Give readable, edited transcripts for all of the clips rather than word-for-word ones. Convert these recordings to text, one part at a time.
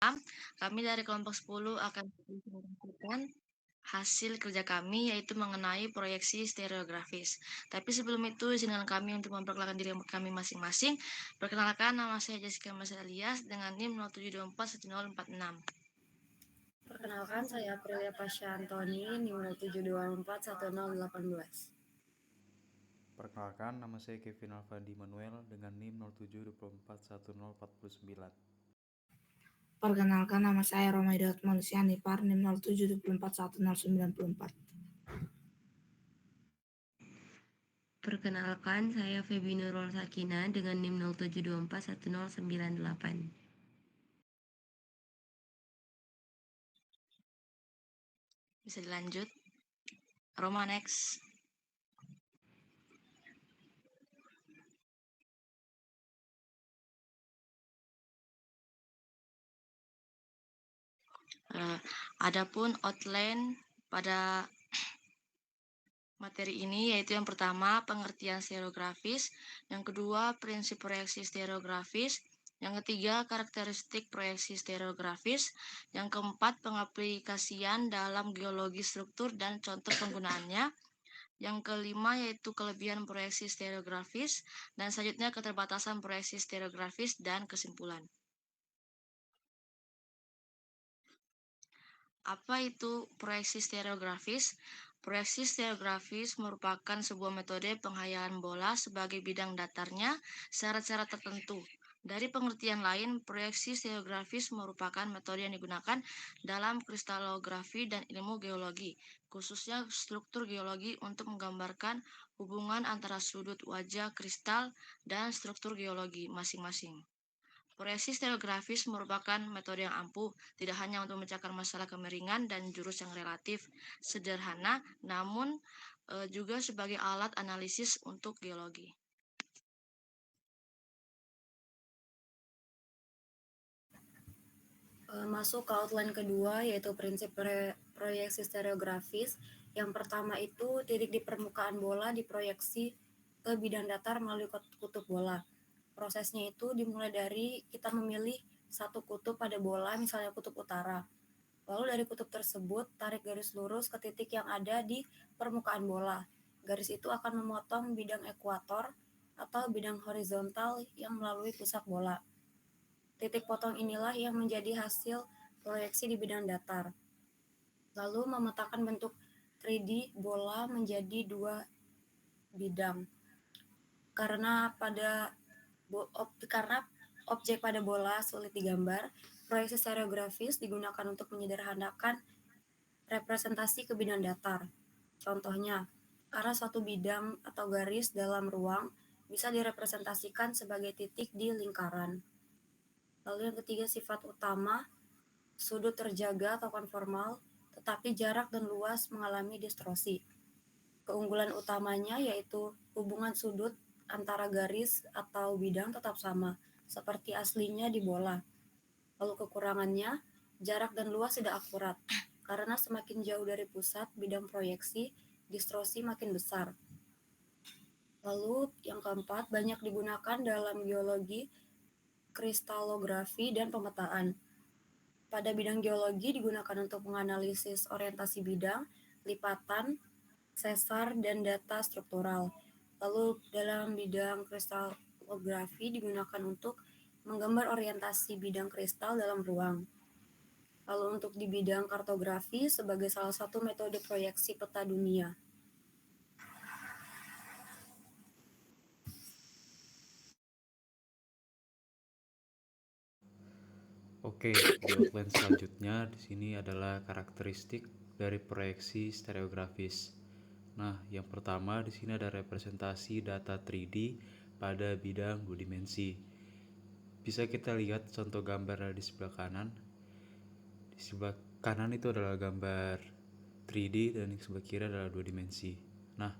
malam. Kami dari kelompok 10 akan mempresentasikan hasil kerja kami, yaitu mengenai proyeksi stereografis. Tapi sebelum itu, izinkan kami untuk memperkenalkan diri kami masing-masing. Perkenalkan, nama saya Jessica Mas Elias dengan NIM 07241046. Perkenalkan, saya Aprilia Pasha Antoni, NIM 07241018. Perkenalkan, nama saya Kevin Alfandi Manuel dengan NIM 07241049. Perkenalkan, nama saya Romaida Manusia Nipar, NIM 07241094. Perkenalkan, saya Febi Nurul Sakina dengan NIM 07241098. Bisa dilanjut. Roma, next. Adapun outline pada materi ini yaitu yang pertama pengertian stereografis, yang kedua prinsip proyeksi stereografis, yang ketiga karakteristik proyeksi stereografis, yang keempat pengaplikasian dalam geologi struktur dan contoh penggunaannya, yang kelima yaitu kelebihan proyeksi stereografis, dan selanjutnya keterbatasan proyeksi stereografis dan kesimpulan. Apa itu proyeksi stereografis? Proyeksi stereografis merupakan sebuah metode penghayaan bola sebagai bidang datarnya syarat-syarat tertentu. Dari pengertian lain, proyeksi stereografis merupakan metode yang digunakan dalam kristalografi dan ilmu geologi, khususnya struktur geologi untuk menggambarkan hubungan antara sudut wajah kristal dan struktur geologi masing-masing. Proyeksi stereografis merupakan metode yang ampuh, tidak hanya untuk memecahkan masalah kemiringan dan jurus yang relatif sederhana, namun juga sebagai alat analisis untuk geologi. Masuk ke outline kedua, yaitu prinsip proyeksi stereografis. Yang pertama itu titik di permukaan bola diproyeksi ke bidang datar melalui kutub bola. Prosesnya itu dimulai dari kita memilih satu kutub pada bola, misalnya kutub utara. Lalu dari kutub tersebut, tarik garis lurus ke titik yang ada di permukaan bola. Garis itu akan memotong bidang ekuator atau bidang horizontal yang melalui pusat bola. Titik potong inilah yang menjadi hasil proyeksi di bidang datar. Lalu memetakan bentuk 3D bola menjadi dua bidang. Karena objek pada bola sulit digambar, proyeksi stereografis digunakan untuk menyederhanakan representasi ke bidang datar. Contohnya, arah suatu bidang atau garis dalam ruang bisa direpresentasikan sebagai titik di lingkaran. Lalu yang ketiga, sifat utama, sudut terjaga atau konformal, tetapi jarak dan luas mengalami distorsi. Keunggulan utamanya yaitu hubungan sudut antara garis atau bidang tetap sama, seperti aslinya di bola. Lalu kekurangannya, jarak dan luas tidak akurat, karena semakin jauh dari pusat bidang proyeksi, distorsi makin besar. Lalu yang keempat, banyak digunakan dalam geologi, kristalografi, dan pemetaan. Pada bidang geologi digunakan untuk menganalisis orientasi bidang, lipatan, sesar, dan data struktural. Lalu dalam bidang kristalografi digunakan untuk menggambar orientasi bidang kristal dalam ruang. Lalu untuk di bidang kartografi sebagai salah satu metode proyeksi peta dunia. Oke, di outline selanjutnya di sini adalah karakteristik dari proyeksi stereografis. Nah, yang pertama di sini ada representasi data 3D pada bidang 2 dimensi. Bisa kita lihat contoh gambar di sebelah kanan. Di sebelah kanan itu adalah gambar 3D dan di sebelah kiri adalah 2 dimensi. Nah,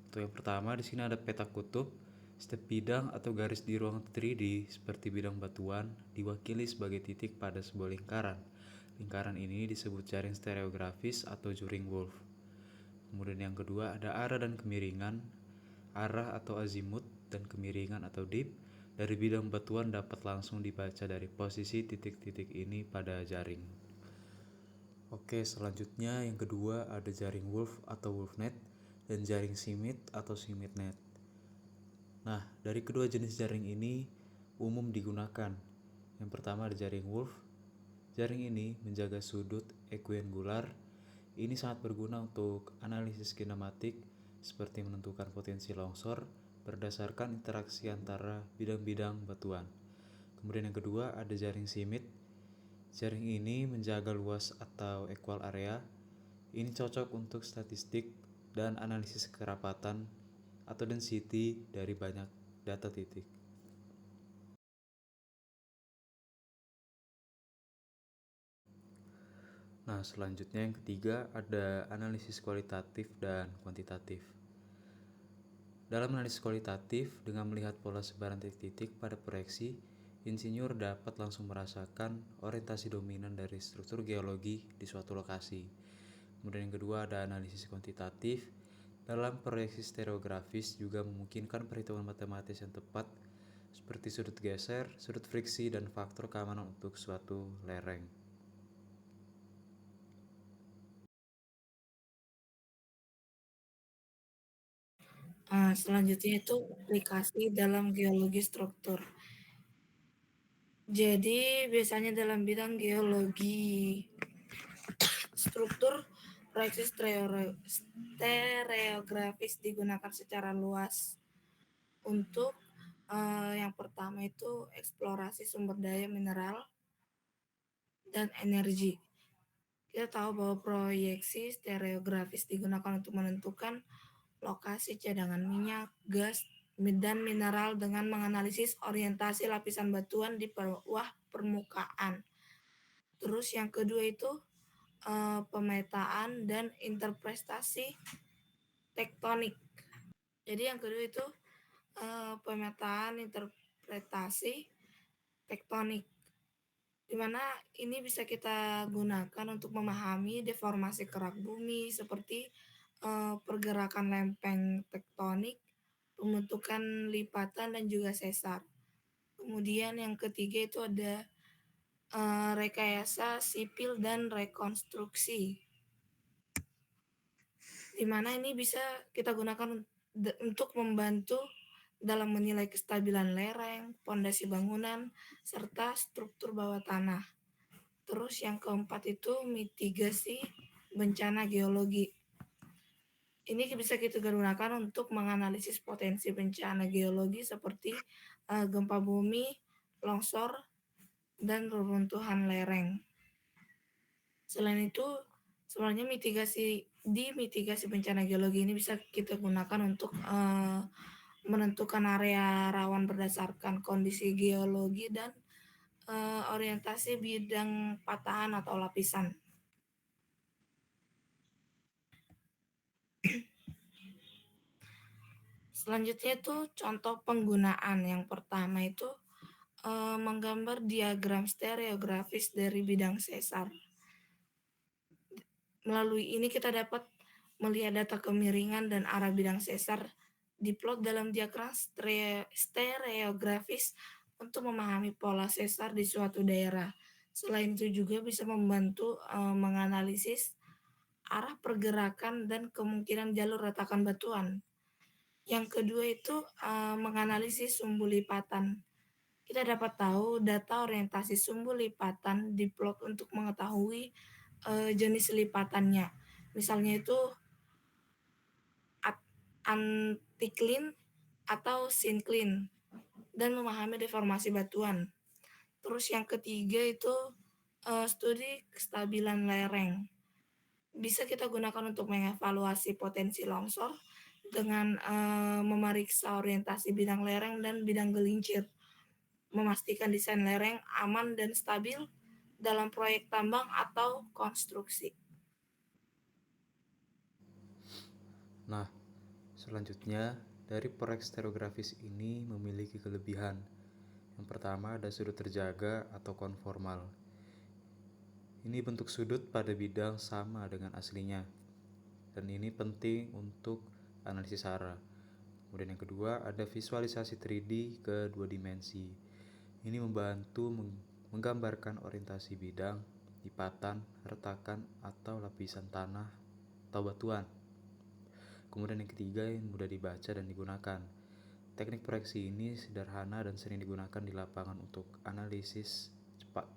untuk yang pertama di sini ada peta kutub. Setiap bidang atau garis di ruang 3D seperti bidang batuan diwakili sebagai titik pada sebuah lingkaran. Lingkaran ini disebut jaring stereografis atau Juring Wolf. Kemudian yang kedua ada arah dan kemiringan. Arah atau azimut dan kemiringan atau dip dari bidang batuan dapat langsung dibaca dari posisi titik-titik ini pada jaring. Oke, selanjutnya yang kedua ada jaring wolf atau wolfnet dan jaring simit atau simitnet. Nah, dari kedua jenis jaring ini umum digunakan. Yang pertama ada jaring wolf. Jaring ini menjaga sudut ekuangular. Ini sangat berguna untuk analisis kinematik seperti menentukan potensi longsor berdasarkan interaksi antara bidang-bidang batuan. Kemudian yang kedua ada jaring simit. Jaring ini menjaga luas atau equal area. Ini cocok untuk statistik dan analisis kerapatan atau density dari banyak data titik. Nah, selanjutnya yang ketiga ada analisis kualitatif dan kuantitatif. Dalam analisis kualitatif, dengan melihat pola sebaran titik-titik pada proyeksi, insinyur dapat langsung merasakan orientasi dominan dari struktur geologi di suatu lokasi. Kemudian yang kedua ada analisis kuantitatif. Dalam proyeksi stereografis juga memungkinkan perhitungan matematis yang tepat seperti sudut geser, sudut friksi, dan faktor keamanan untuk suatu lereng. Selanjutnya itu aplikasi dalam geologi struktur. Jadi biasanya dalam bidang geologi struktur, proyeksi stereografis digunakan secara luas untuk yang pertama itu eksplorasi sumber daya mineral dan energi. Kita tahu bahwa proyeksi stereografis digunakan untuk menentukan lokasi cadangan minyak, gas, dan mineral dengan menganalisis orientasi lapisan batuan di bawah permukaan. Terus yang kedua itu pemetaan dan interpretasi tektonik. Jadi yang kedua itu pemetaan interpretasi tektonik, di mana ini bisa kita gunakan untuk memahami deformasi kerak bumi seperti pergerakan lempeng tektonik, pembentukan lipatan dan juga sesar. Kemudian yang ketiga itu ada rekayasa sipil dan rekonstruksi, di mana ini bisa kita gunakan untuk membantu dalam menilai kestabilan lereng, pondasi bangunan, serta struktur bawah tanah. Terus yang keempat itu mitigasi bencana geologi. Ini bisa kita gunakan untuk menganalisis potensi bencana geologi seperti gempa bumi, longsor, dan reruntuhan lereng. Selain itu, sebenarnya mitigasi bencana geologi ini bisa kita gunakan untuk menentukan area rawan berdasarkan kondisi geologi dan orientasi bidang patahan atau lapisan. Selanjutnya itu contoh penggunaan. Yang pertama itu menggambar diagram stereografis dari bidang sesar. Melalui ini kita dapat melihat data kemiringan dan arah bidang sesar diplot dalam diagram stereografis untuk memahami pola sesar di suatu daerah. Selain itu juga bisa membantu menganalisis arah pergerakan dan kemungkinan jalur retakan batuan. Yang kedua itu menganalisis sumbu lipatan. Kita dapat tahu data orientasi sumbu lipatan diplot untuk mengetahui jenis lipatannya. Misalnya itu anticline atau syncline, dan memahami deformasi batuan. Terus yang ketiga itu studi kestabilan lereng. Bisa kita gunakan untuk mengevaluasi potensi longsor dengan memeriksa orientasi bidang lereng dan bidang gelincir, memastikan desain lereng aman dan stabil dalam proyek tambang atau konstruksi. Nah, selanjutnya dari proyek stereografis ini memiliki kelebihan. Yang pertama ada sudut terjaga atau konformal. Ini bentuk sudut pada bidang sama dengan aslinya, dan ini penting untuk analisis arah. Kemudian yang kedua ada visualisasi 3D ke dua dimensi. Ini membantu menggambarkan orientasi bidang, lipatan, retakan, atau lapisan tanah atau batuan. Kemudian yang ketiga yang mudah dibaca dan digunakan. Teknik proyeksi ini sederhana dan sering digunakan di lapangan untuk analisis cepat.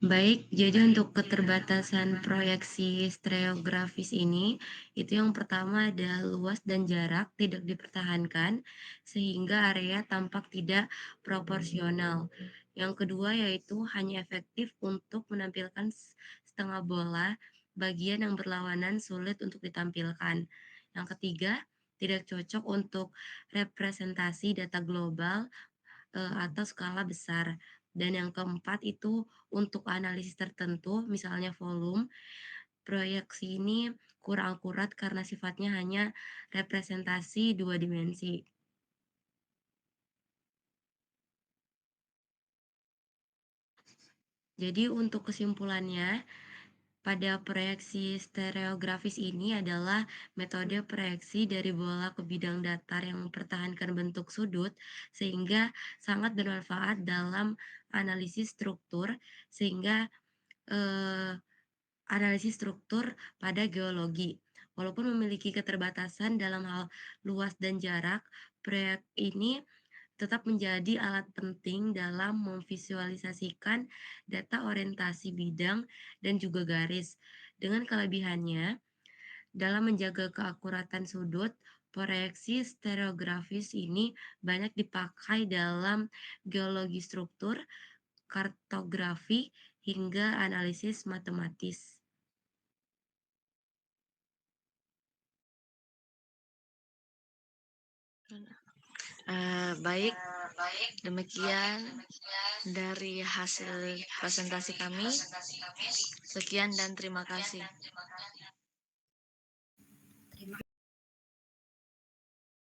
Baik, jadi untuk keterbatasan proyeksi stereografis ini, itu yang pertama ada luas dan jarak tidak dipertahankan, sehingga area tampak tidak proporsional. Yang kedua yaitu hanya efektif untuk menampilkan setengah bola, bagian yang berlawanan sulit untuk ditampilkan. Yang ketiga, tidak cocok untuk representasi data global atau skala besar. Dan yang keempat itu untuk analisis tertentu, misalnya volume, proyeksi ini kurang akurat karena sifatnya hanya representasi dua dimensi. Jadi untuk kesimpulannya, pada proyeksi stereografis ini adalah metode proyeksi dari bola ke bidang datar yang mempertahankan bentuk sudut sehingga sangat bermanfaat dalam analisis struktur sehingga analisis struktur pada geologi. Walaupun memiliki keterbatasan dalam hal luas dan jarak, proyek ini tetap menjadi alat penting dalam memvisualisasikan data orientasi bidang dan juga garis. Dengan kelebihannya, dalam menjaga keakuratan sudut, proyeksi stereografis ini banyak dipakai dalam geologi struktur, kartografi, hingga analisis matematis. Baik, demikian dari hasil presentasi kami. Sekian dan terima kasih.